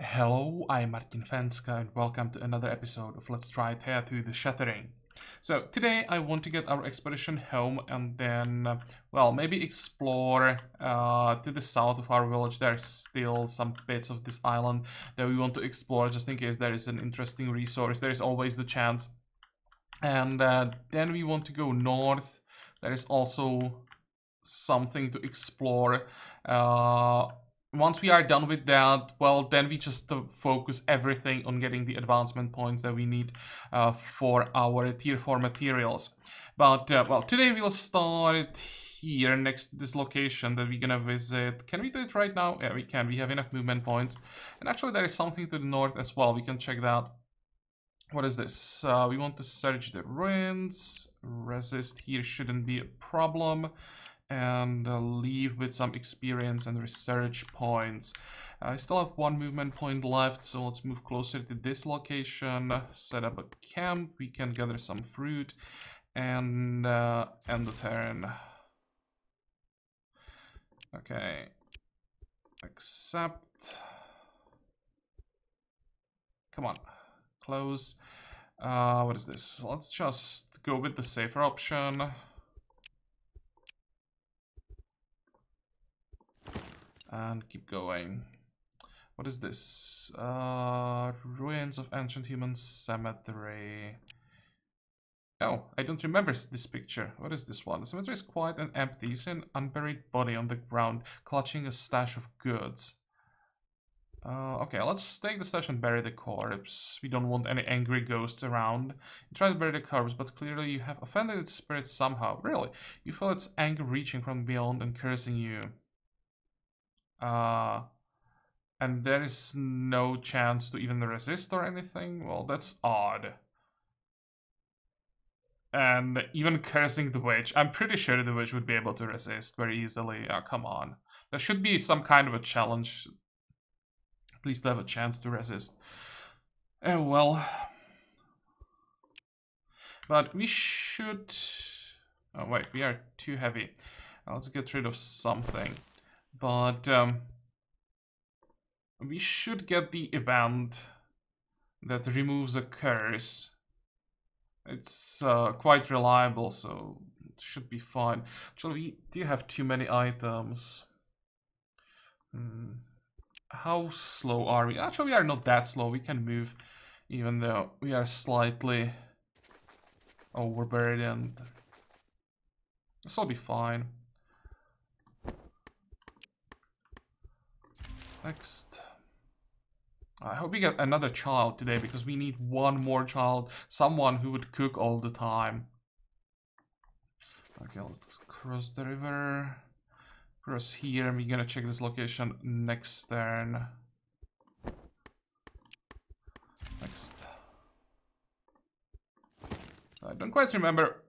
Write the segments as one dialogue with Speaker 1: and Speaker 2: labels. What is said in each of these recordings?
Speaker 1: Hello, I'm Martin Fencka and welcome to another episode of Let's Try Thea to the Shattering. So today I want to get our expedition home and then, well, maybe explore to the south of our village. There's still some bits of this island that we want to explore just in case there is an interesting resource. There is always the chance. And then we want to go north. There is also something to explore. Once we are done with that, well, then we just focus everything on getting the advancement points that we need for our tier 4 materials. But, well, today we'll start here next to this location that we're gonna visit. Can we do it right now? Yeah, we can. We have enough movement points. And actually there is something to the north as well. We can check that. What is this? We want to search the ruins. Resist here shouldn't be a problem. And leave with some experience and research points. I still have one movement point left, so let's move closer to this location. Set up a camp. We can gather some fruit and end the turn. Okay. Accept. Come on. Close. What is this? Let's just go with the safer option. And keep going. What is this? Ruins of ancient human cemetery. Oh, I don't remember this picture. What is this one? The cemetery is quiet and empty. You see an unburied body on the ground, clutching a stash of goods. Okay, let's take the stash and bury the corpse. We don't want any angry ghosts around. You try to bury the corpse, but clearly you have offended its spirit somehow. Really? You feel its anger reaching from beyond and cursing you. And there is no chance to even resist or anything? Well, that's odd. And even cursing the witch, I'm pretty sure the witch would be able to resist very easily. Come on. There should be some kind of a challenge. At least have a chance to resist. Oh, well. But we should... Oh, wait, we are too heavy. Let's get rid of something. But we should get the event that removes a curse. It's quite reliable, so it should be fine. Actually, we do have too many items. How slow are we? Actually, we are not that slow. We can move, even though we are slightly overburdened. This will be fine. Next. I hope we get another child today, because we need one more child. Someone who would cook all the time. Okay, let's cross the river. Cross here, and we're gonna check this location next turn. Next. I don't quite remember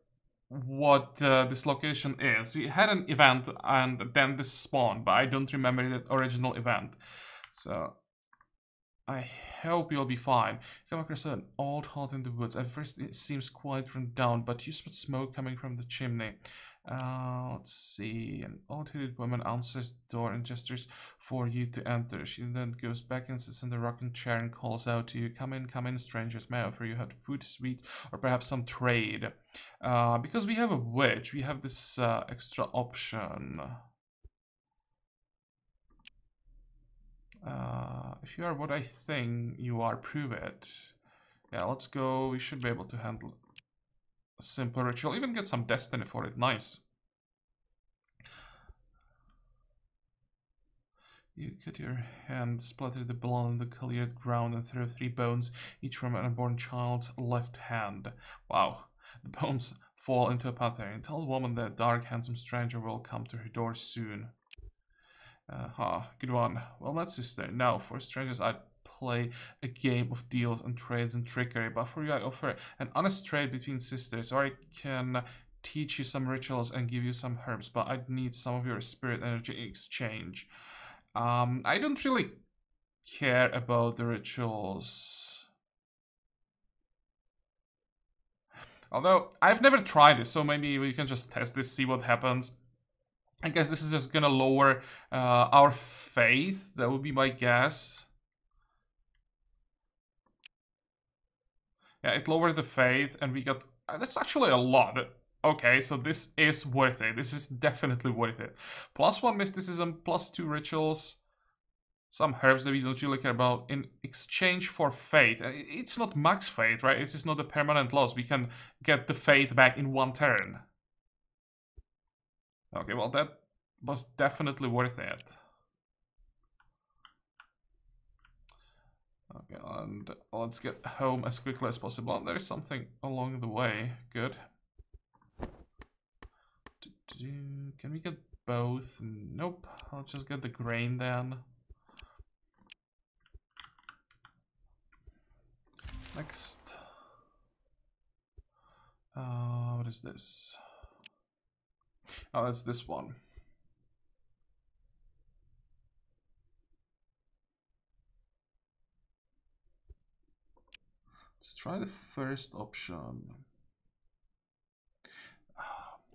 Speaker 1: what this location is. We had an event and then this spawned, but I don't remember that original event. So I hope you'll be fine. You come across an old hut in the woods. At first it seems quite run down, but you spot smoke coming from the chimney. Let's see. An old-hooded woman answers the door and gestures for you to enter. She then goes back and sits in the rocking chair and calls out to you. Come in, strangers. May I offer you hot food, sweet, or perhaps some trade? Because we have a witch, we have this extra option. If you are what I think you are, prove it. Yeah, let's go. We should be able to handle a simple ritual. Even get some destiny for it. Nice. You cut your hand, splatter the blood on the cleared ground, and throw 3 bones, each from an unborn child's left hand. Wow. The bones fall into a pattern. Tell the woman that a dark, handsome stranger will come to her door soon. Good one. Well, met, sister. Now, for strangers, I'd play a game of deals and trades and trickery, but for you I offer an honest trade between sisters, or I can teach you some rituals and give you some herbs, but I'd need some of your spirit energy in exchange. I don't really care about the rituals. Although, I've never tried this, so maybe we can just test this, see what happens. I guess this is just gonna lower our faith. That would be my guess. Yeah, it lowered the fate, and we got... that's actually a lot. Okay, so this is worth it. This is definitely worth it. +1 mysticism, +2 rituals, some herbs that we don't really care about in exchange for fate. It's not max fate, right? It's just not a permanent loss. We can get the fate back in 1 turn. Okay, well, that was definitely worth it. Okay, and let's get home as quickly as possible. There's something along the way. Good. Can we get both? Nope. I'll just get the grain then. Next. What is this? Oh, that's this one. Let's try the first option.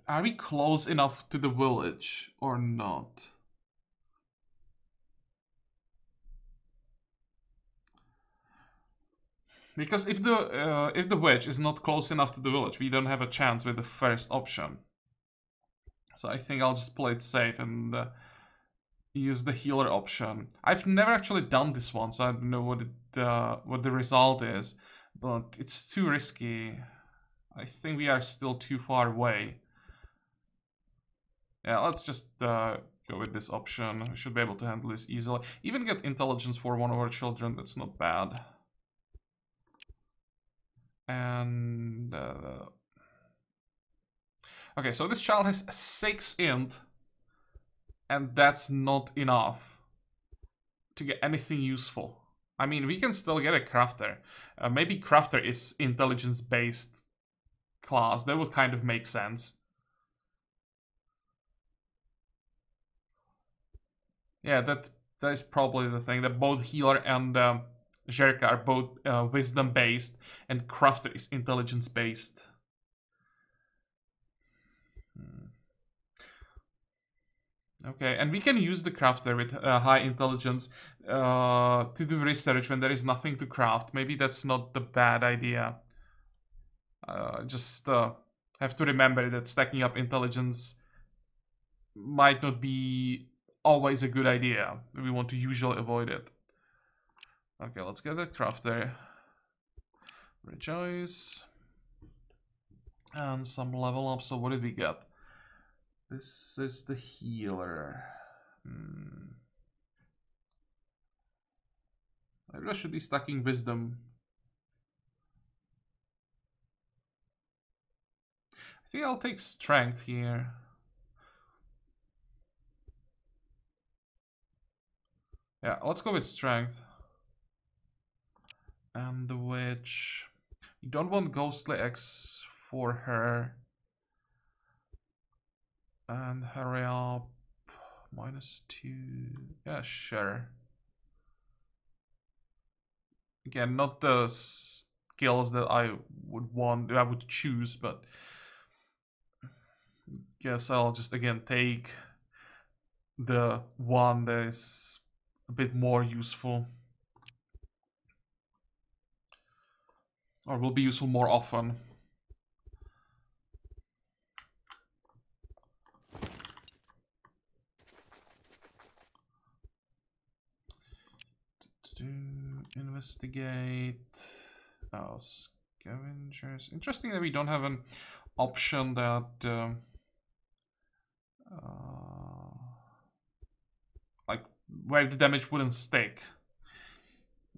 Speaker 1: Are we close enough to the village or not? Because if the wedge is not close enough to the village, we don't have a chance with the first option. So I think I'll just play it safe and use the healer option. I've never actually done this one, so I don't know what the result is, but it's too risky. I think we are still too far away. Yeah, let's just go with this option. We should be able to handle this easily. Even get intelligence for one of our children, that's not bad. And... okay, so this child has 6 int, and that's not enough to get anything useful. I mean, we can still get a crafter. Maybe crafter is intelligence-based class. That would kind of make sense. Yeah, that is probably the thing. That both healer and Jerka are both wisdom-based, and crafter is intelligence-based. Okay, and we can use the crafter with high intelligence to do research when there is nothing to craft. Maybe that's not the bad idea. Just have to remember that stacking up intelligence might not be always a good idea. We want to usually avoid it. Okay, let's get the crafter. Rejoice. And some level up. So what did we get? This is the healer. I really should be stacking wisdom. I think I'll take strength here. Yeah, let's go with strength. And the witch. You don't want ghostly X for her. And hurry up. -2. Yeah, sure. Again, not the skills that I would want, I would choose, but guess I'll just again take the one that is a bit more useful. Or will be useful more often. Investigate. Oh, scavengers. Interesting that we don't have an option that like where the damage wouldn't stick.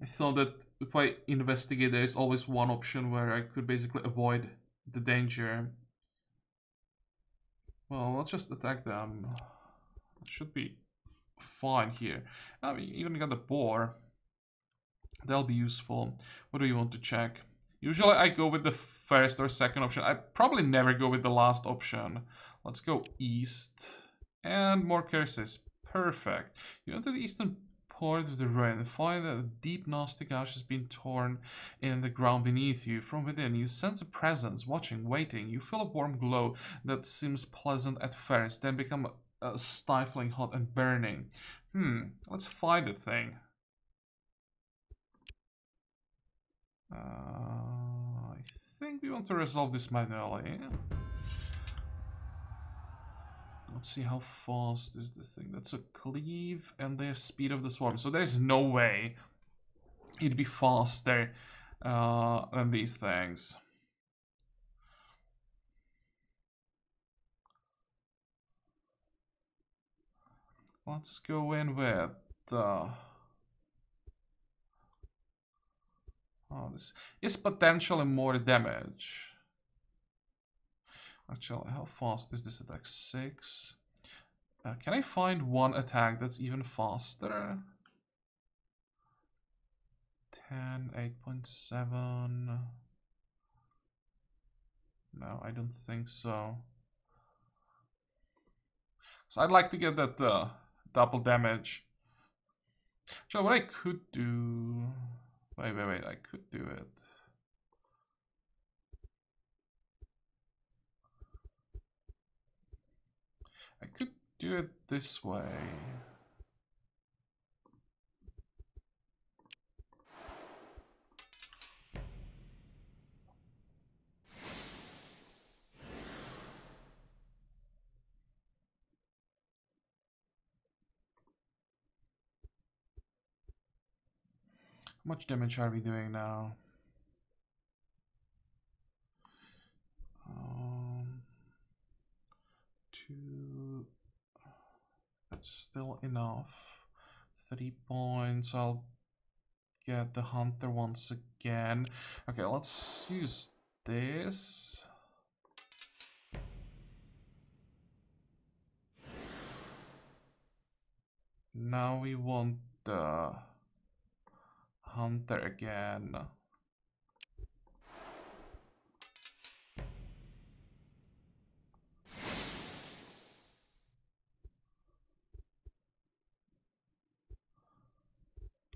Speaker 1: I thought that if I investigate, there is always one option where I could basically avoid the danger. Well, let's just attack them. Should be fine here. Now we even got the boar. That'll be useful. What do you want to check? Usually I go with the first or second option. I probably never go with the last option. Let's go east. And more curses. Perfect. You enter the eastern part of the ruin and find that a deep nasty gash has been torn in the ground beneath you. From within, you sense a presence, watching, waiting. You feel a warm glow that seems pleasant at first, then become stifling hot and burning. Let's find the thing. think we want to resolve this manually. Let's see how fast is this thing. That's a cleave and the speed of the swarm. So there's no way it'd be faster than these things. Let's go in with oh, this is potentially more damage. Actually, how fast is this attack? 6. Can I find one attack that's even faster? 10, 8.7. No, I don't think so. So I'd like to get that double damage. So what I could do... Wait, I could do it. I could do it this way. How much damage are we doing now? Two. That's still enough. 3 points. I'll get the hunter once again. Okay, let's use this. Now we want the hunter again.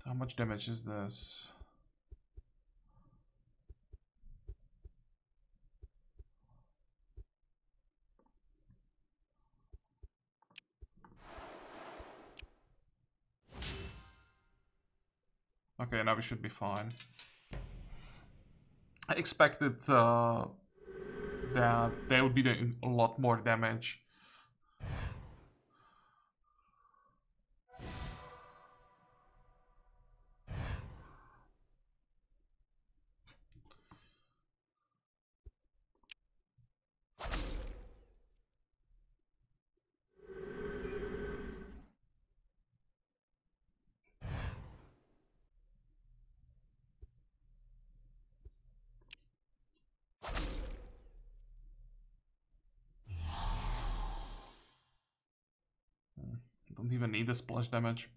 Speaker 1: How much damage is this? Okay, now we should be fine. I expected that they would be doing a lot more damage. Don't even need the splash damage.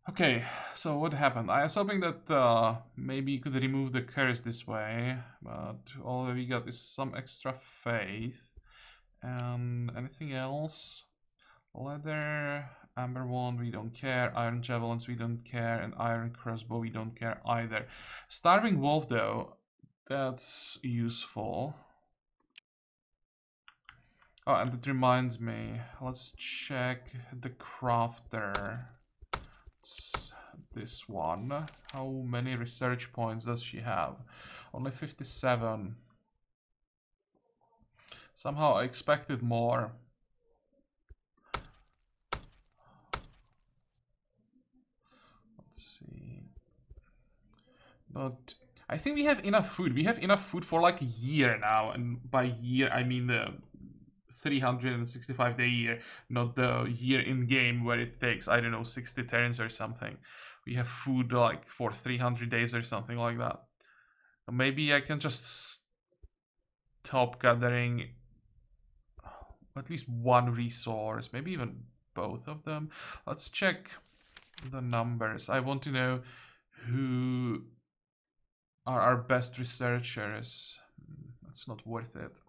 Speaker 1: Okay, so what happened? I was hoping that maybe you could remove the curse this way, but all we got is some extra faith. And anything else? Leather, amber wand, we don't care. Iron javelins, we don't care. And iron crossbow, we don't care either. Starving wolf, though, that's useful. Oh, and it reminds me, let's check the crafter. It's this one. How many research points does she have? Only 57. Somehow I expected more. Let's see. But I think we have enough food. We have enough food for like a year now. And by year, I mean the 365-day year, not the year in game where it takes, I don't know, 60 turns or something. We have food like for 300 days or something like that. Maybe I can just stop gathering at least one resource, maybe even both of them. Let's check the numbers. I want to know who are our best researchers. That's not worth it.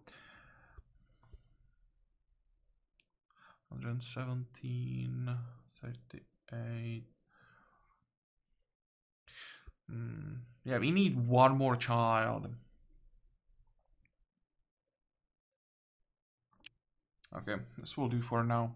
Speaker 1: 117, 38. Yeah, we need one more child. Okay, this will do for now.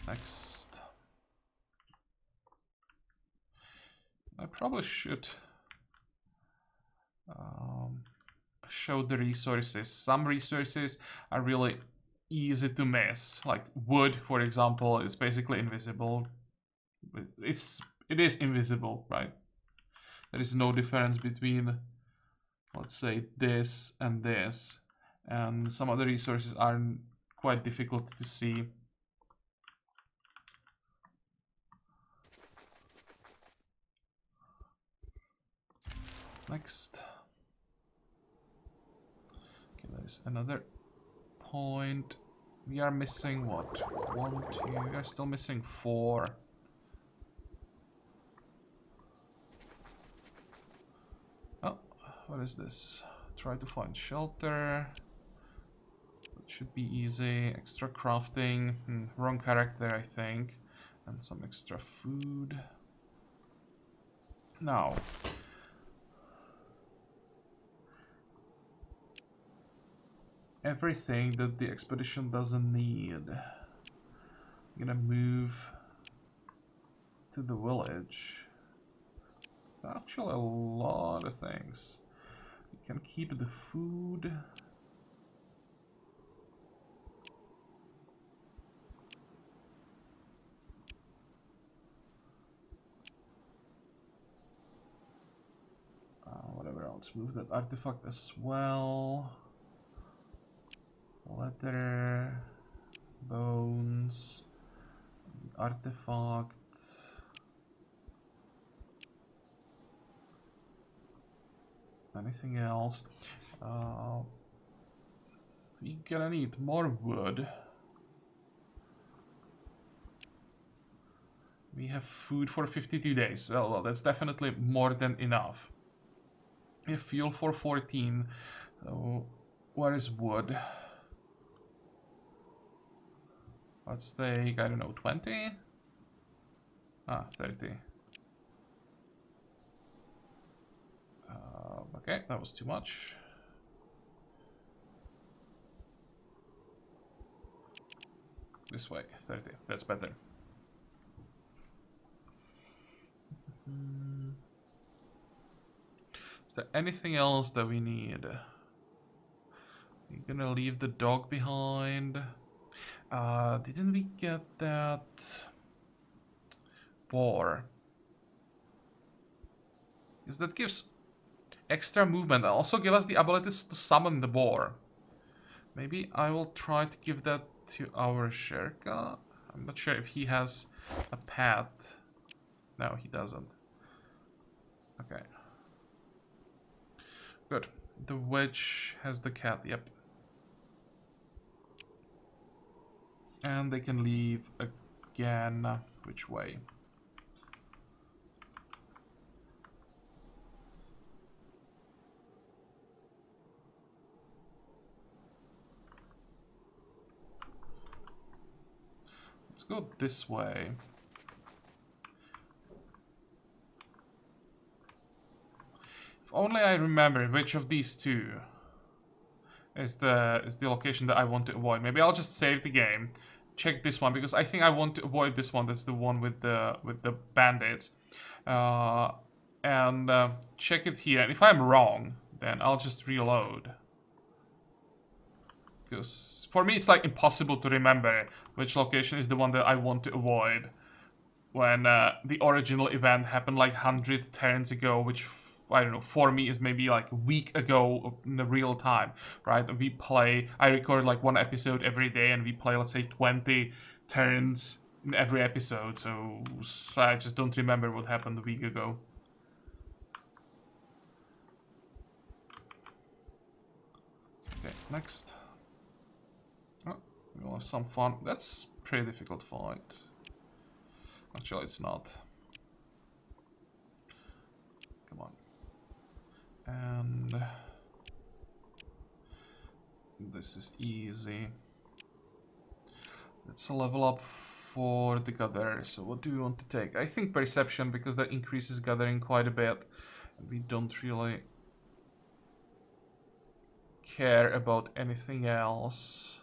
Speaker 1: Next. I probably should show the resources. Some resources are really easy to miss. Like wood, for example, is basically invisible. It is invisible, right? There is no difference between, let's say, this and this. And some other resources are quite difficult to see. Next. Okay, there is another point. We are missing what? 1, 2. We are still missing 4. Oh, what is this? Try to find shelter. It should be easy. Extra crafting. Wrong character, I think. And some extra food. Now. Everything that the expedition doesn't need. I'm gonna move to the village. Actually, a lot of things. You can keep the food. Whatever else. Move that artifact as well. Leather. Bones. Artifact. Anything else? We're gonna need more wood. We have food for 52 days. Oh, well, that's definitely more than enough. We have fuel for 14. So, where is wood? Let's take, I don't know, 20? Ah, 30. Okay, that was too much. This way, 30. That's better. Is there anything else that we need? We're gonna leave the dog behind. Didn't we get that boar? Because that gives extra movement and also give us the ability to summon the boar. Maybe I will try to give that to our Sherka. I'm not sure if he has a pet. No, he doesn't. Okay. Good. The witch has the cat, yep. And they can leave again. Which way? Let's go this way. If only I remember which of these two is the location that I want to avoid. Maybe I'll just save the game, check this one, because I think I want to avoid this one. That's the one with the bandits, and check it here. And if I'm wrong, then I'll just reload. Because for me, it's like impossible to remember which location is the one that I want to avoid when the original event happened like 100 turns ago, which I don't know, for me is maybe like a week ago in the real time, right? We play, I record like one episode every day and we play, let's say 20 turns in every episode, so I just don't remember what happened a week ago. Okay, next. Oh, we'll have some fun. That's a pretty difficult fight. Actually, it's not. Come on. And this is easy. Let's level up for the gather. So what do we want to take? I think perception, because that increases gathering quite a bit. And we don't really care about anything else.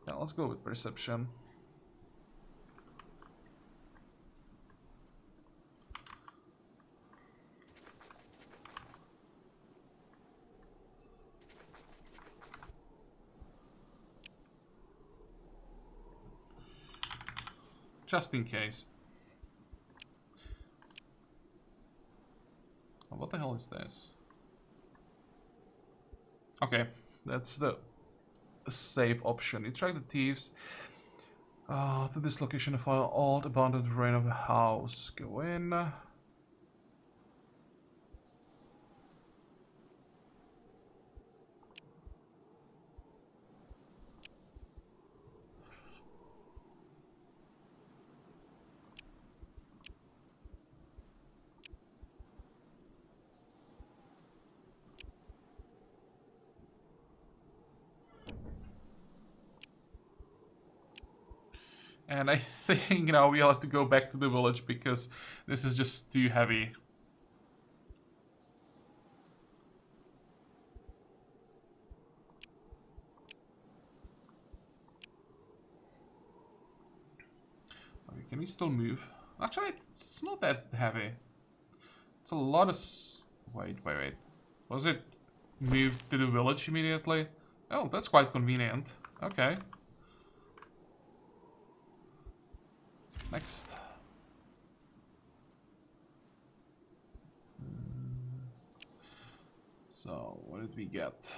Speaker 1: Yeah, let's go with perception. Just in case. Oh, what the hell is this? Okay, that's the safe option. You track the thieves to this location and find old abandoned ruin of a house. Go in. And I think now we'll have to go back to the village because this is just too heavy. Okay, can we still move? Actually, it's not that heavy. It's a lot of... Wait. Was it moved to the village immediately? Oh, that's quite convenient. Okay. Next. So, what did we get?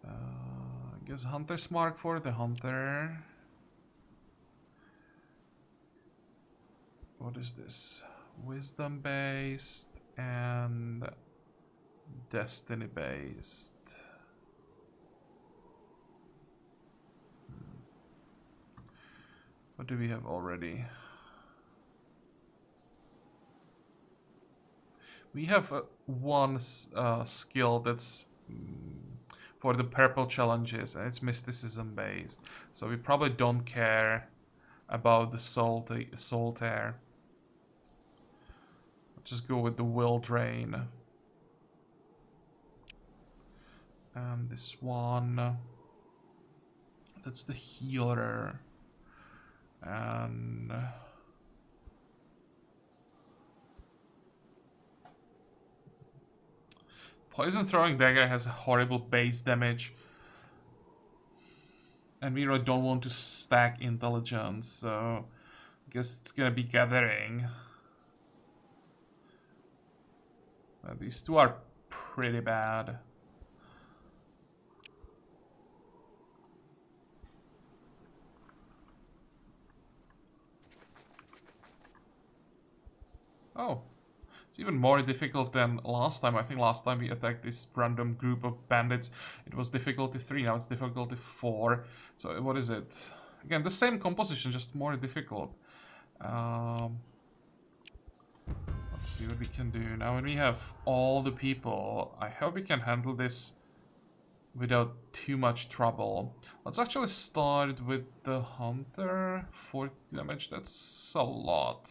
Speaker 1: I guess Hunter's Mark for the Hunter. What is this? Wisdom based and Destiny based. What do we have already? We have one skill that's for the purple challenges, and it's mysticism based. So we probably don't care about the Solitaire. Let's just go with the will drain. And this one, that's the healer. And poison throwing dagger has horrible base damage. And we really don't want to stack intelligence, so I guess it's gonna be gathering. These two are pretty bad. Oh, it's even more difficult than last time. I think last time we attacked this random group of bandits. It was difficulty 3, now it's difficulty 4. So what is it? Again, the same composition, just more difficult. Let's see what we can do. Now when we have all the people, I hope we can handle this without too much trouble. Let's actually start with the Hunter. 40 damage, that's a lot.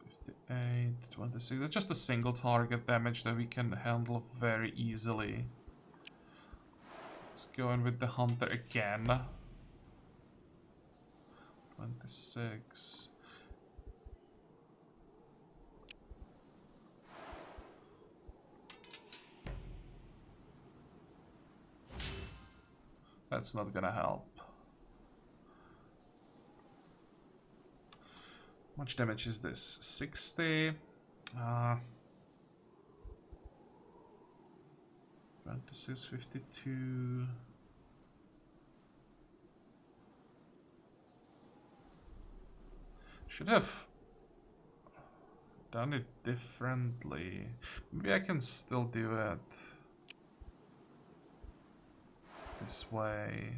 Speaker 1: 58, 26, that's just a single target damage that we can handle very easily. Let's go in with the Hunter again. 26. That's not gonna help. How much damage is this? 60. 26, 52. Should have done it differently. Maybe I can still do it this way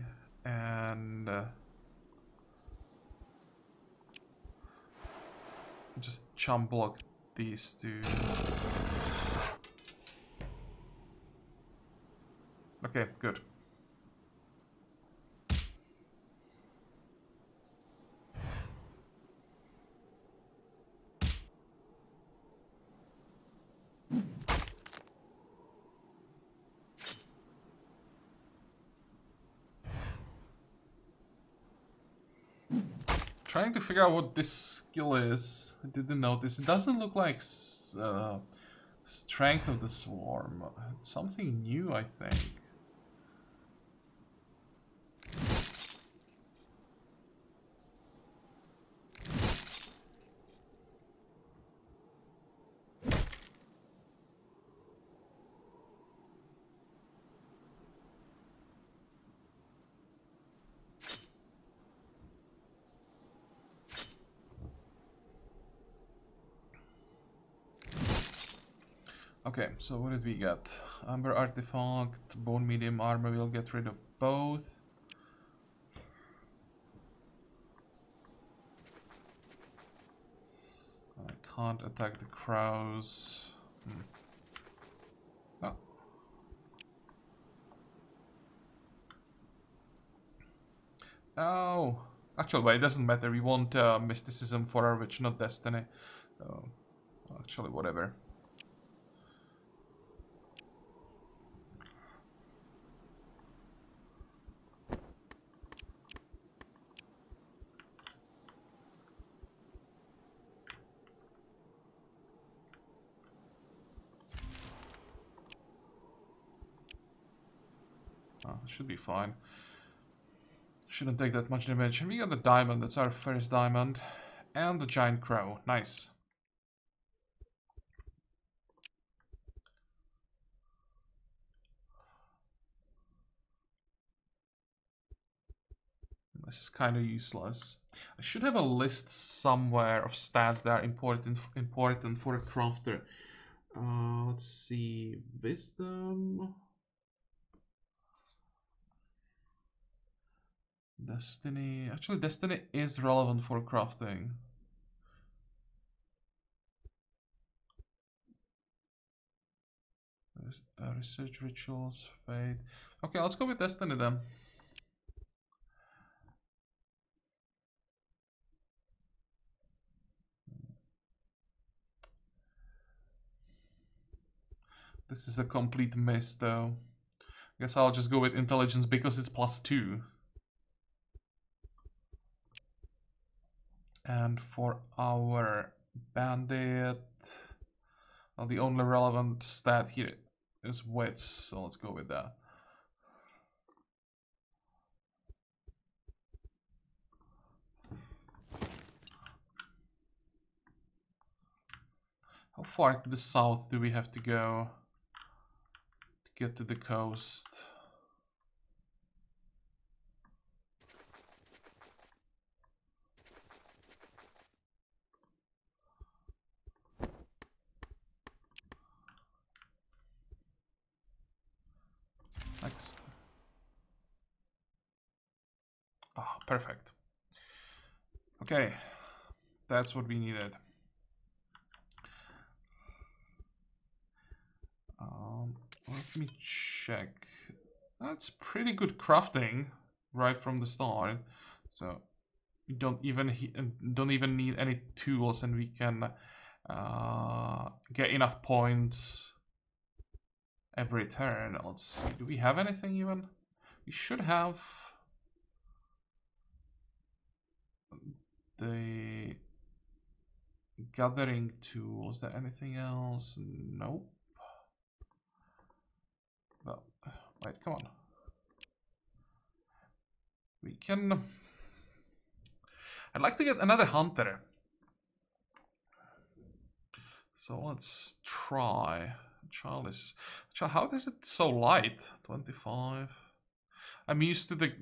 Speaker 1: and just chump block these two. Okay, good. Trying to figure out what this skill is. I didn't notice. It doesn't look like strength of the swarm. Something new, I think. Okay, so what did we get? Amber artifact, bone medium armor, we'll get rid of both. I can't attack the crows. Oh. Oh. Actually, well, it doesn't matter. We want mysticism for our witch, not destiny. So, actually, whatever. Oh, should be fine. Shouldn't take that much damage. And we got the diamond, that's our first diamond. And the giant crow, nice. This is kind of useless. I should have a list somewhere of stats that are important for a crafter. Let's see, wisdom. Destiny. Actually, destiny is relevant for crafting. Research rituals, fate. Okay, let's go with destiny then. This is a complete miss though. Guess I'll just go with intelligence because it's +2. And for our bandit, well, the only relevant stat here is wits, so let's go with that. How far to the south do we have to go to get to the coast? Next. Ah, perfect. Okay, that's what we needed. Let me check. That's pretty good crafting right from the start. So we don't even need any tools, and we can get enough points every turn. Let's see. Do we have anything even? We should have the gathering tool. Is there anything else? Nope. Well, wait, come on. We can... I'd like to get another hunter. So let's try. Child, how is it so light? 25. I'm used to the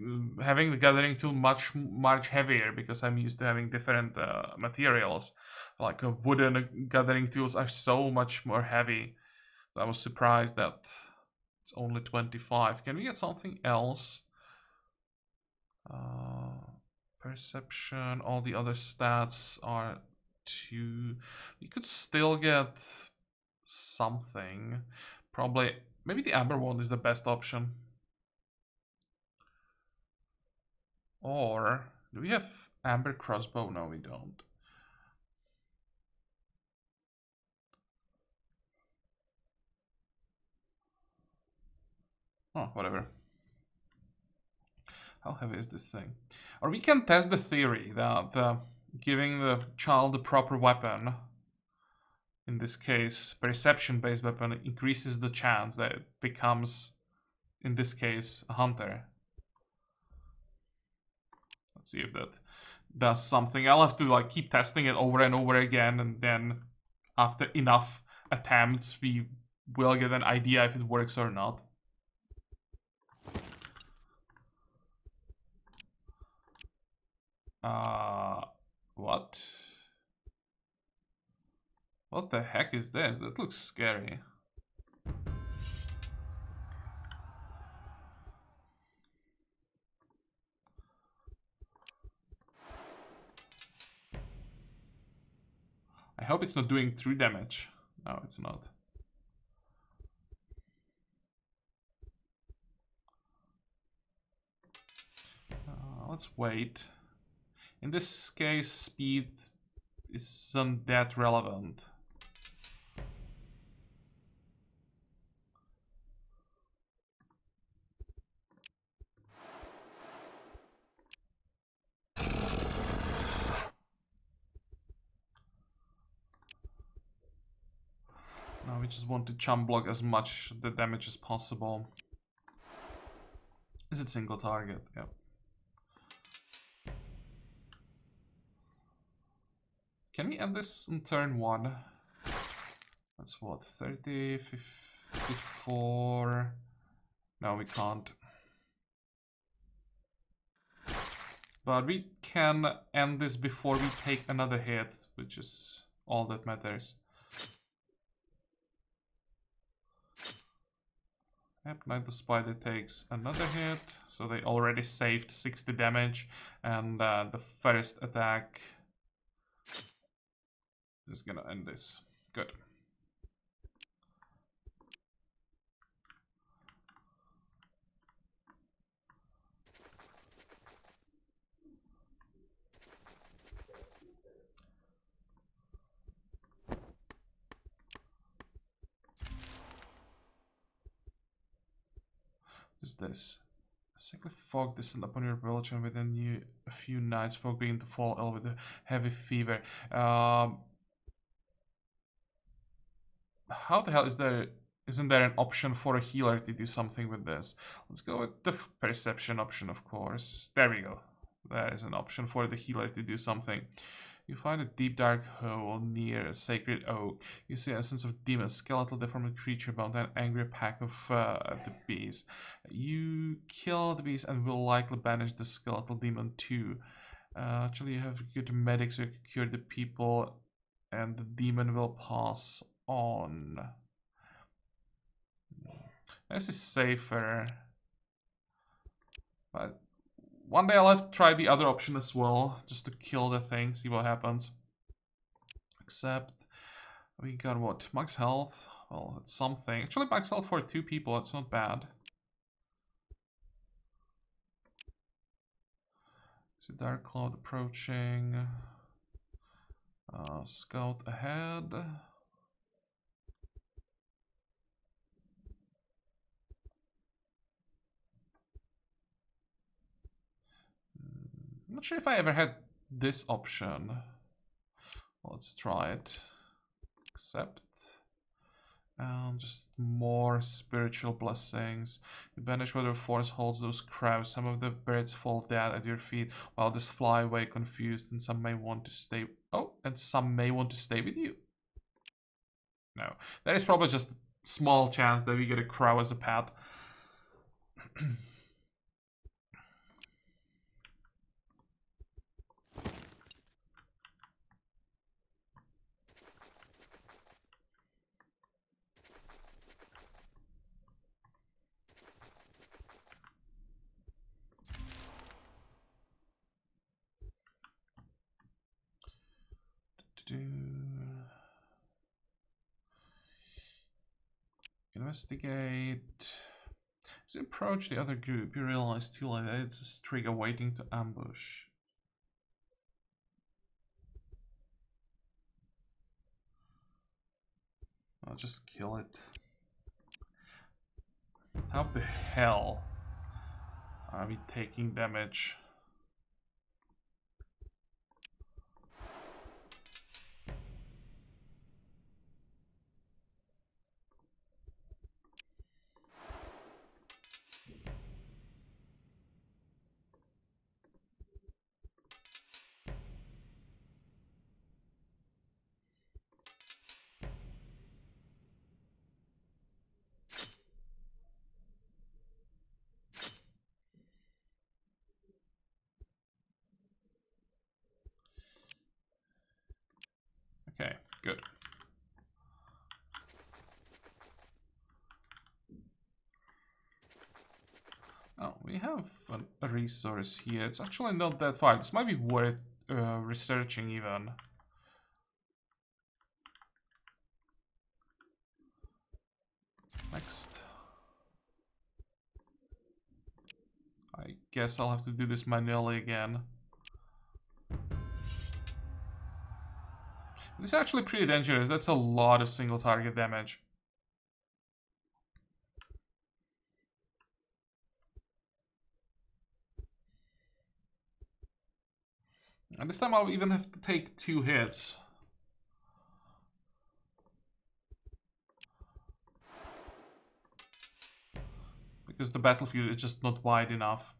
Speaker 1: having the gathering tool much heavier because I'm used to having different materials. Like wooden gathering tools are so much more heavy. So I was surprised that it's only 25. Can we get something else? Perception, all the other stats are 2. We could still get something. Probably, maybe the amber one is the best option. Or do we have amber crossbow? No, we don't. Oh, whatever. How heavy is this thing? Or we can test the theory that giving the child the proper weapon, in this case, perception-based weapon, increases the chance that it becomes, in this case, a hunter. Let's see if that does something. I'll have to like keep testing it over and over again, and then after enough attempts, we will get an idea if it works or not. What? What the heck is this? That looks scary. I hope it's not doing 3 damage. No, it's not. Let's wait. In this case, speed isn't that relevant. Now we just want to chump block as much the damage as possible. Is it single target? Yep. Can we end this on turn 1? That's what, 30, 54... No, we can't. But we can end this before we take another hit, which is all that matters. Yep, Night the Spider takes another hit, so they already saved 60 damage, and the first attack is gonna end this. Good. What is this? A cyclic fog descend upon your village, and within you a few nights folk begin to fall ill with a heavy fever. How the hell is there? Isn't there an option for a healer to do something with this? Let's go with the perception option, of course. There we go. There is an option for the healer to do something. You find a deep dark hole near a sacred oak. You see essence of demon, skeletal deformed creature bound to an angry pack of the bees. You kill the bees and will likely banish the skeletal demon too. Actually, you have good medics who can cure the people, and the demon will pass on. This is safer. But one day I'll have to try the other option as well, just to kill the thing, see what happens. Except, we got what? Max health? Well, it's something. Actually, max health for 2 people, it's not bad. Is the Dark Cloud approaching? Scout ahead. I'm not sure if I ever had this option. Let's try it. Accept. Just more spiritual blessings. You banish whatever force holds those crowds. Some of the birds fall dead at your feet, while others fly away confused, and some may want to stay. Oh, and some may want to stay with you. No, there is probably just a small chance that we get a crow as a pet. Investigate. As you approach the other group, you realize too late that it's a Striga waiting to ambush. I'll just kill it. How the hell are we taking damage? Okay, good. Oh, we have a resource here. It's actually not that far. This might be worth researching even. Next. I guess I'll have to do this manually again. This is actually pretty dangerous. That's a lot of single target damage. And this time I'll even have to take 2 hits. Because the battlefield is just not wide enough.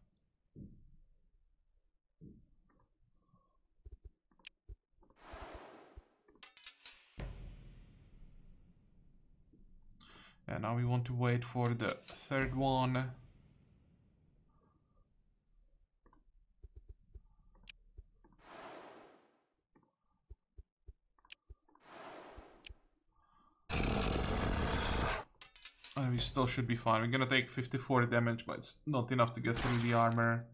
Speaker 1: And now we want to wait for the 3rd one. And we still should be fine. We're gonna take 54 damage, but it's not enough to get through the armor.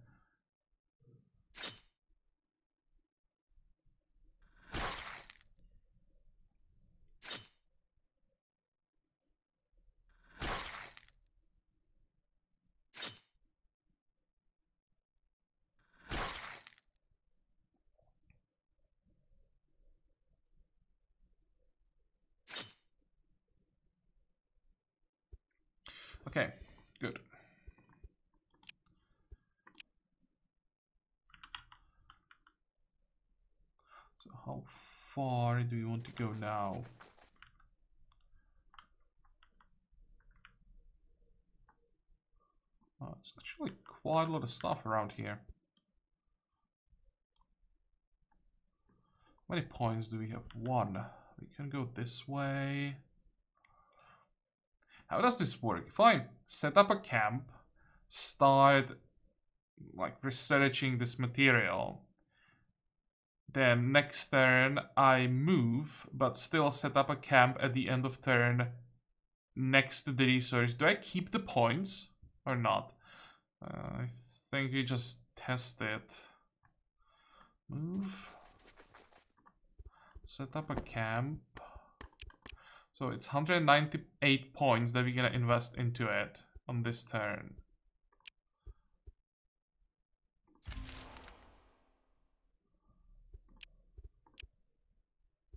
Speaker 1: Okay, good. So how far do we want to go now? Oh, it's actually quite a lot of stuff around here. How many points do we have? 1. We can go this way. How does this work? If I set up a camp, start like researching this material, then next turn I move, but still set up a camp at the end of turn next to the resource. Do I keep the points or not? I think we just test it. Move. Set up a camp. So it's 198 points that we're gonna invest into it on this turn.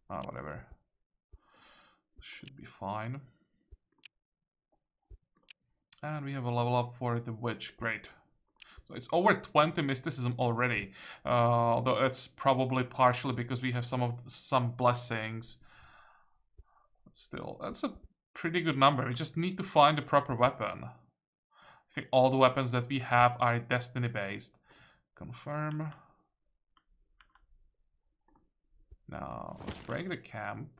Speaker 1: Ah, whatever. Should be fine. And we have a level up for the witch. Great. So it's over 20 mysticism already. Although it's probably partially because we have some blessings. But still, that's a pretty good number. We just need to find the proper weapon. I think all the weapons that we have are destiny based. Confirm. Now, let's break the camp.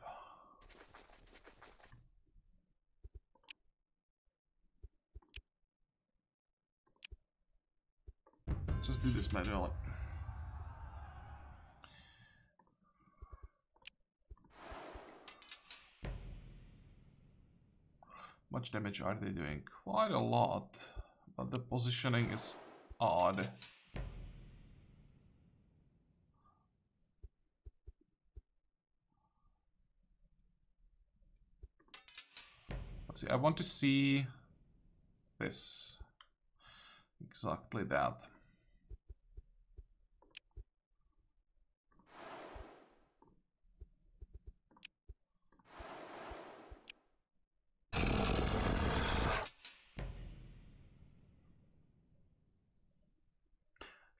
Speaker 1: Just do this manually. Much damage are they doing? Quite a lot, but the positioning is odd. Let's see, I want to see this. exactly that.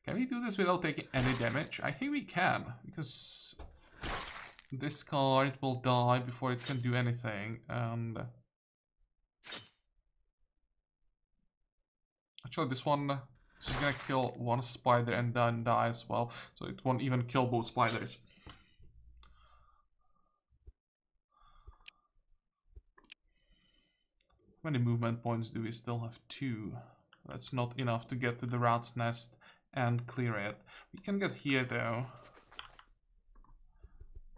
Speaker 1: Can we do this without taking any damage? I think we can, because this card will die before it can do anything, and actually this is gonna kill one spider and then die as well, so it won't even kill both spiders. How many movement points do we still have? 2. That's not enough to get to the rat's nest and clear it. We can get here though.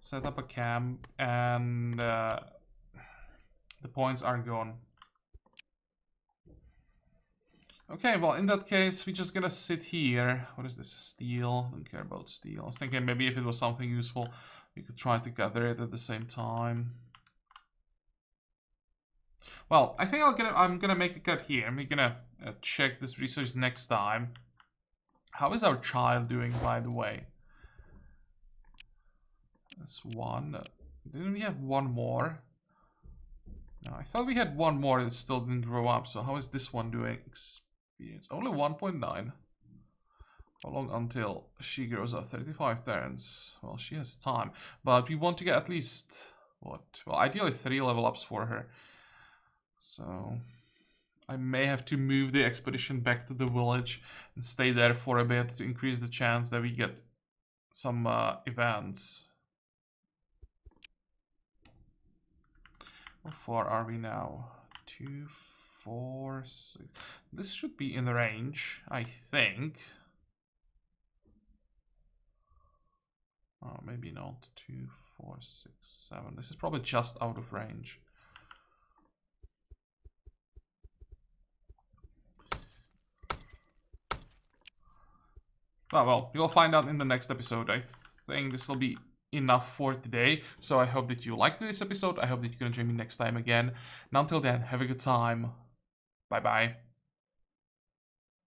Speaker 1: Set up a camp, and the points are gone. Okay, well, in that case, we're just gonna sit here. What is this? Steel? Don't care about steel. I was thinking maybe if it was something useful, we could try to gather it at the same time. Well, I think I'm gonna make a cut here. I'm gonna check this research next time. How is our child doing, by the way? That's 1. Didn't we have 1 more? No, I thought we had 1 more that still didn't grow up. So how is this one doing? Experience only 1.9. How long until she grows up? 35 turns. Well, she has time, but we want to get at least what? Well, ideally 3 level ups for her. So I may have to move the expedition back to the village and stay there for a bit to increase the chance that we get some events. How far are we now? 2, 4, 6. This should be in the range, I think. Oh, maybe not. 2, 4, 6, 7. This is probably just out of range. Well, you'll find out in the next episode. I think this will be enough for today. So I hope that you liked this episode. I hope that you're gonna join me next time again. And until then, have a good time. Bye bye.